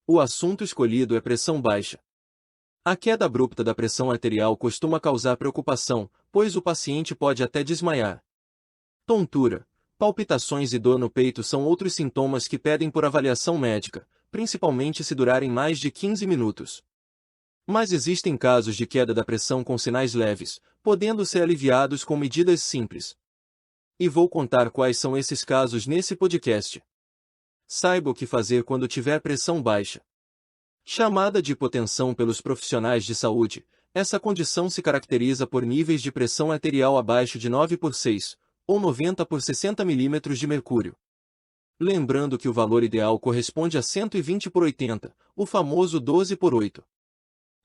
O assunto escolhido é pressão baixa. A queda abrupta da pressão arterial costuma causar preocupação, pois o paciente pode até desmaiar. Tontura, palpitações e dor no peito são outros sintomas que pedem por avaliação médica, principalmente se durarem mais de 15 minutos. Mas existem casos de queda da pressão com sinais leves, podendo ser aliviados com medidas simples. E vou contar quais são esses casos nesse podcast. Saiba o que fazer quando tiver pressão baixa. Chamada de hipotensão pelos profissionais de saúde, essa condição se caracteriza por níveis de pressão arterial abaixo de 9/6, ou 90/60 mm de mercúrio. Lembrando que o valor ideal corresponde a 120/80, o famoso 12/8.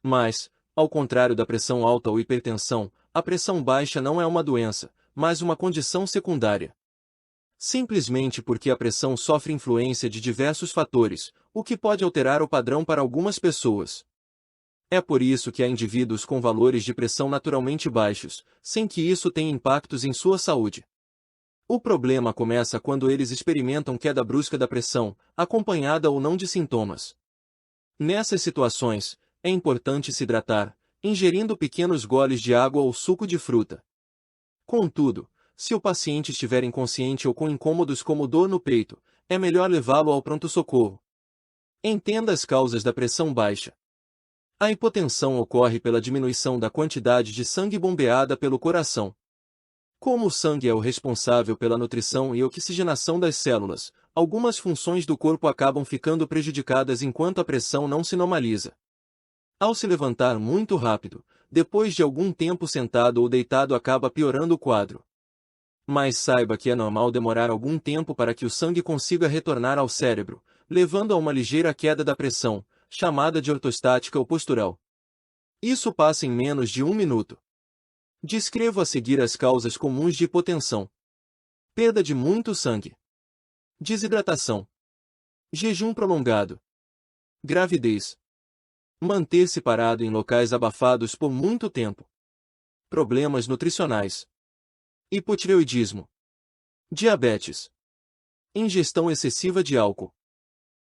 Mas, ao contrário da pressão alta ou hipertensão, a pressão baixa não é uma doença, mas uma condição secundária. Simplesmente porque a pressão sofre influência de diversos fatores, o que pode alterar o padrão para algumas pessoas. É por isso que há indivíduos com valores de pressão naturalmente baixos, sem que isso tenha impactos em sua saúde. O problema começa quando eles experimentam queda brusca da pressão, acompanhada ou não de sintomas. Nessas situações, é importante se hidratar, ingerindo pequenos goles de água ou suco de fruta. Contudo, se o paciente estiver inconsciente ou com incômodos como dor no peito, é melhor levá-lo ao pronto-socorro. Entenda as causas da pressão baixa. A hipotensão ocorre pela diminuição da quantidade de sangue bombeada pelo coração. Como o sangue é o responsável pela nutrição e oxigenação das células, algumas funções do corpo acabam ficando prejudicadas enquanto a pressão não se normaliza. Ao se levantar muito rápido, depois de algum tempo sentado ou deitado acaba piorando o quadro. Mas saiba que é normal demorar algum tempo para que o sangue consiga retornar ao cérebro, levando a uma ligeira queda da pressão, chamada de ortostática ou postural. Isso passa em menos de 1 minuto. Descrevo a seguir as causas comuns de hipotensão. Perda de muito sangue. Desidratação. Jejum prolongado. Gravidez. Manter-se parado em locais abafados por muito tempo. Problemas nutricionais. Hipotireoidismo. Diabetes. Ingestão excessiva de álcool.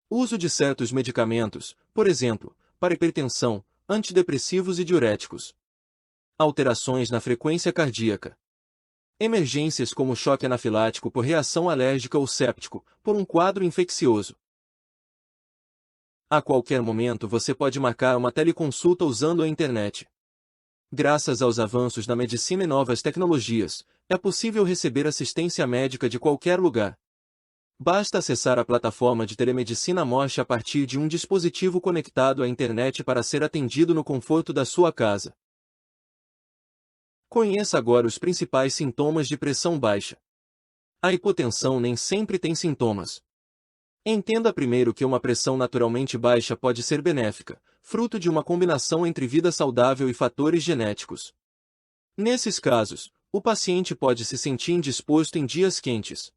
Uso de certos medicamentos, por exemplo, para hipertensão, antidepressivos e diuréticos. Alterações na frequência cardíaca. Emergências como choque anafilático por reação alérgica ou séptico, por um quadro infeccioso. A qualquer momento você pode marcar uma teleconsulta usando a internet. Graças aos avanços na medicina e novas tecnologias, é possível receber assistência médica de qualquer lugar. Basta acessar a plataforma de telemedicina Mosh a partir de um dispositivo conectado à internet para ser atendido no conforto da sua casa. Conheça agora os principais sintomas de pressão baixa. A hipotensão nem sempre tem sintomas. Entenda primeiro que uma pressão naturalmente baixa pode ser benéfica, fruto de uma combinação entre vida saudável e fatores genéticos. Nesses casos, o paciente pode se sentir indisposto em dias quentes.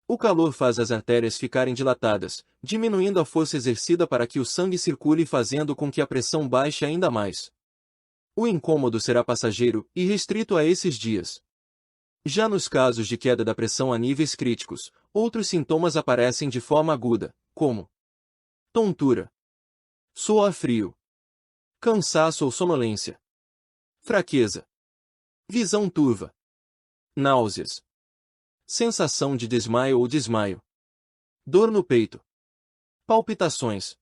O calor faz as artérias ficarem dilatadas, diminuindo a força exercida para que o sangue circule e fazendo com que a pressão baixe ainda mais. O incômodo será passageiro e restrito a esses dias. Já nos casos de queda da pressão a níveis críticos, outros sintomas aparecem de forma aguda, como tontura, suor frio, cansaço ou sonolência, fraqueza, visão turva, náuseas, sensação de desmaio ou desmaio, dor no peito, palpitações.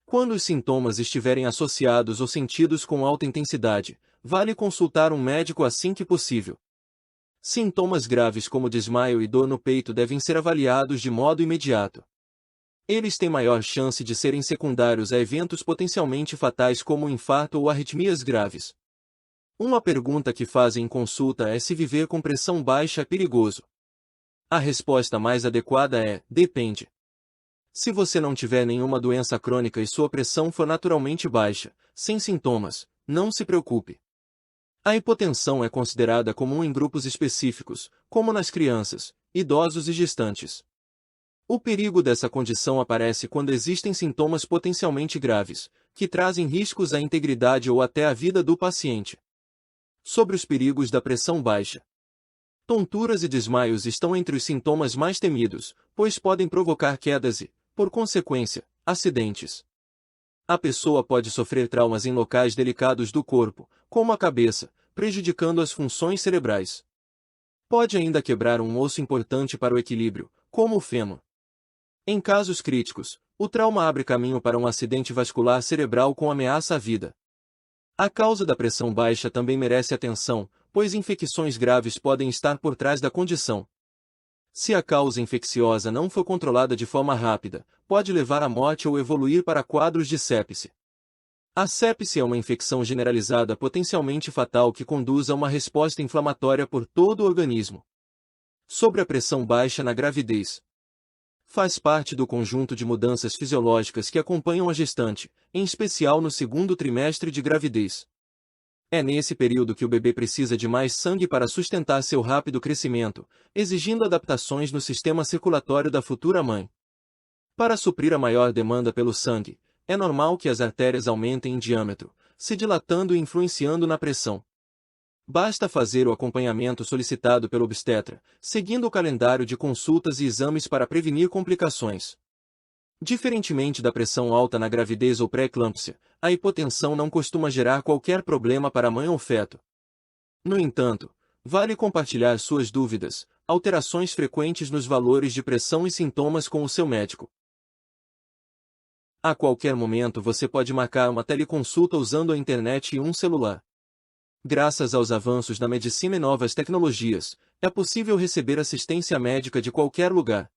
Quando os sintomas estiverem associados ou sentidos com alta intensidade, vale consultar um médico assim que possível. Sintomas graves como desmaio e dor no peito devem ser avaliados de modo imediato. Eles têm maior chance de serem secundários a eventos potencialmente fatais como infarto ou arritmias graves. Uma pergunta que fazem em consulta é se viver com pressão baixa é perigoso. A resposta mais adequada é: depende. Se você não tiver nenhuma doença crônica e sua pressão for naturalmente baixa, sem sintomas, não se preocupe. A hipotensão é considerada comum em grupos específicos, como nas crianças, idosos e gestantes. O perigo dessa condição aparece quando existem sintomas potencialmente graves, que trazem riscos à integridade ou até à vida do paciente. Sobre os perigos da pressão baixa. Tonturas e desmaios estão entre os sintomas mais temidos, pois podem provocar quedas e, por consequência, Acidentes. A pessoa pode sofrer traumas em locais delicados do corpo, como a cabeça, prejudicando as funções cerebrais. Pode ainda quebrar um osso importante para o equilíbrio, como o fêmur. Em casos críticos, o trauma abre caminho para um acidente vascular cerebral com ameaça à vida. A causa da pressão baixa também merece atenção, pois infecções graves podem estar por trás da condição. Se a causa infecciosa não for controlada de forma rápida, pode levar à morte ou evoluir para quadros de sepse. A sepse é uma infecção generalizada potencialmente fatal que conduz a uma resposta inflamatória por todo o organismo. Sobre a pressão baixa na gravidez. Faz parte do conjunto de mudanças fisiológicas que acompanham a gestante, em especial no segundo trimestre de gravidez. É nesse período que o bebê precisa de mais sangue para sustentar seu rápido crescimento, exigindo adaptações no sistema circulatório da futura mãe. Para suprir a maior demanda pelo sangue, é normal que as artérias aumentem em diâmetro, se dilatando e influenciando na pressão. Basta fazer o acompanhamento solicitado pelo obstetra, seguindo o calendário de consultas e exames para prevenir complicações. Diferentemente da pressão alta na gravidez ou pré-eclâmpsia, a hipotensão não costuma gerar qualquer problema para a mãe ou feto. No entanto, vale compartilhar suas dúvidas, alterações frequentes nos valores de pressão e sintomas com o seu médico. A qualquer momento você pode marcar uma teleconsulta usando a internet e um celular. Graças aos avanços na medicina e novas tecnologias, é possível receber assistência médica de qualquer lugar.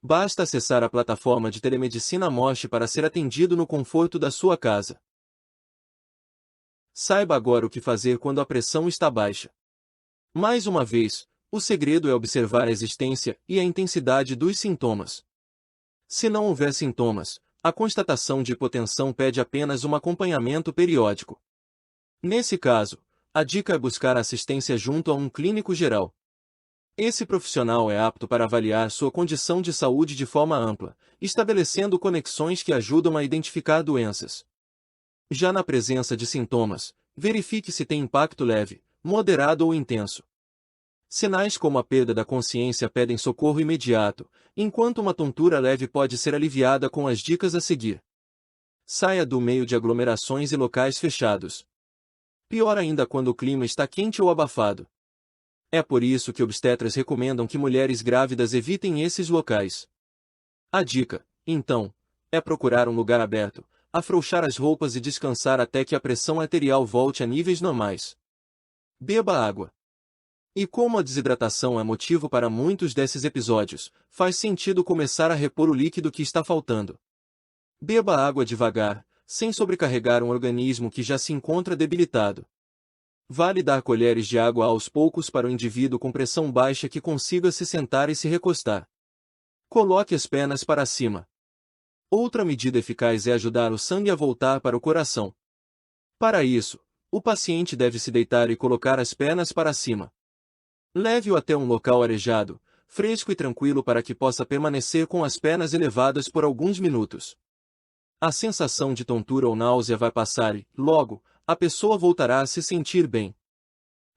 Basta acessar a plataforma de telemedicina Moche para ser atendido no conforto da sua casa. Saiba agora o que fazer quando a pressão está baixa. Mais uma vez, o segredo é observar a existência e a intensidade dos sintomas. Se não houver sintomas, a constatação de hipotensão pede apenas um acompanhamento periódico. Nesse caso, a dica é buscar assistência junto a um clínico geral. Esse profissional é apto para avaliar sua condição de saúde de forma ampla, estabelecendo conexões que ajudam a identificar doenças. Já na presença de sintomas, verifique se tem impacto leve, moderado ou intenso. Sinais como a perda da consciência pedem socorro imediato, enquanto uma tontura leve pode ser aliviada com as dicas a seguir. Saia do meio de aglomerações e locais fechados. Pior ainda quando o clima está quente ou abafado. É por isso que obstetras recomendam que mulheres grávidas evitem esses locais. A dica, então, é procurar um lugar aberto, afrouxar as roupas e descansar até que a pressão arterial volte a níveis normais. Beba água. E como a desidratação é motivo para muitos desses episódios, faz sentido começar a repor o líquido que está faltando. Beba água devagar, sem sobrecarregar um organismo que já se encontra debilitado. Vale dar colheres de água aos poucos para o indivíduo com pressão baixa que consiga se sentar e se recostar. Coloque as pernas para cima. Outra medida eficaz é ajudar o sangue a voltar para o coração. Para isso, o paciente deve se deitar e colocar as pernas para cima. Leve-o até um local arejado, fresco e tranquilo para que possa permanecer com as pernas elevadas por alguns minutos. A sensação de tontura ou náusea vai passar e, logo, a pessoa voltará a se sentir bem.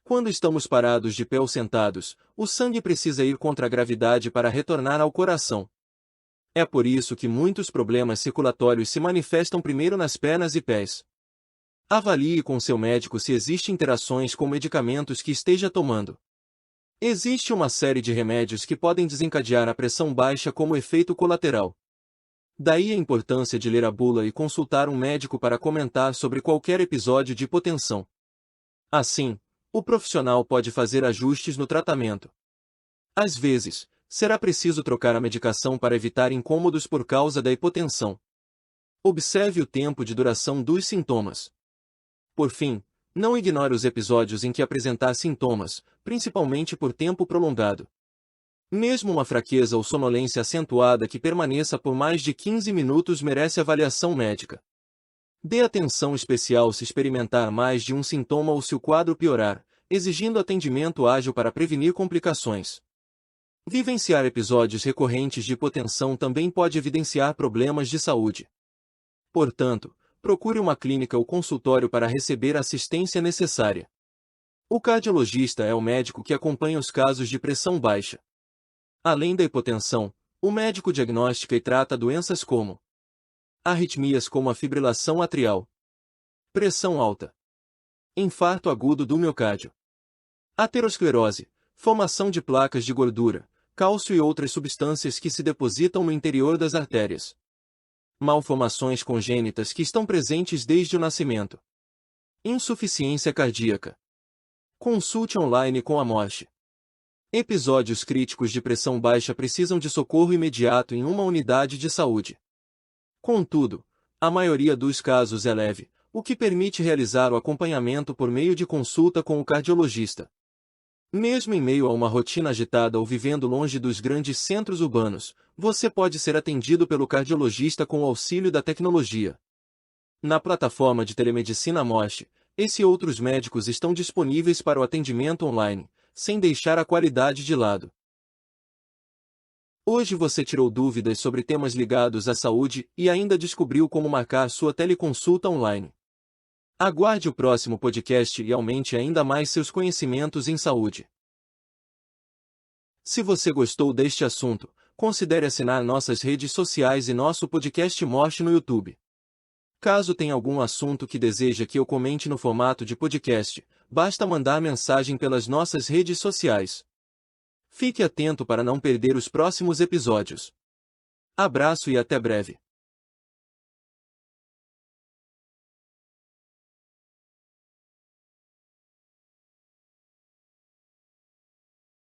Quando estamos parados de pé ou sentados, o sangue precisa ir contra a gravidade para retornar ao coração. É por isso que muitos problemas circulatórios se manifestam primeiro nas pernas e pés. Avalie com seu médico se existem interações com medicamentos que esteja tomando. Existe uma série de remédios que podem desencadear a pressão baixa como efeito colateral. Daí a importância de ler a bula e consultar um médico para comentar sobre qualquer episódio de hipotensão. Assim, o profissional pode fazer ajustes no tratamento. Às vezes, será preciso trocar a medicação para evitar incômodos por causa da hipotensão. Observe o tempo de duração dos sintomas. Por fim, não ignore os episódios em que apresentar sintomas, principalmente por tempo prolongado. Mesmo uma fraqueza ou sonolência acentuada que permaneça por mais de 15 minutos merece avaliação médica. Dê atenção especial se experimentar mais de um sintoma ou se o quadro piorar, exigindo atendimento ágil para prevenir complicações. Vivenciar episódios recorrentes de hipotensão também pode evidenciar problemas de saúde. Portanto, procure uma clínica ou consultório para receber a assistência necessária. O cardiologista é o médico que acompanha os casos de pressão baixa. Além da hipotensão, o médico diagnostica e trata doenças como arritmias como a fibrilação atrial, pressão alta, infarto agudo do miocárdio, aterosclerose, formação de placas de gordura, cálcio e outras substâncias que se depositam no interior das artérias, malformações congênitas que estão presentes desde o nascimento, insuficiência cardíaca. Consulte online com a morte. Episódios críticos de pressão baixa precisam de socorro imediato em uma unidade de saúde. Contudo, a maioria dos casos é leve, o que permite realizar o acompanhamento por meio de consulta com o cardiologista. Mesmo em meio a uma rotina agitada ou vivendo longe dos grandes centros urbanos, você pode ser atendido pelo cardiologista com o auxílio da tecnologia. Na plataforma de telemedicina Morte, esse e outros médicos estão disponíveis para o atendimento online, sem deixar a qualidade de lado. Hoje você tirou dúvidas sobre temas ligados à saúde e ainda descobriu como marcar sua teleconsulta online. Aguarde o próximo podcast e aumente ainda mais seus conhecimentos em saúde. Se você gostou deste assunto, considere assinar nossas redes sociais e nosso podcast Morte no YouTube. Caso tenha algum assunto que deseja que eu comente no formato de podcast, basta mandar mensagem pelas nossas redes sociais. Fique atento para não perder os próximos episódios. Abraço e até breve.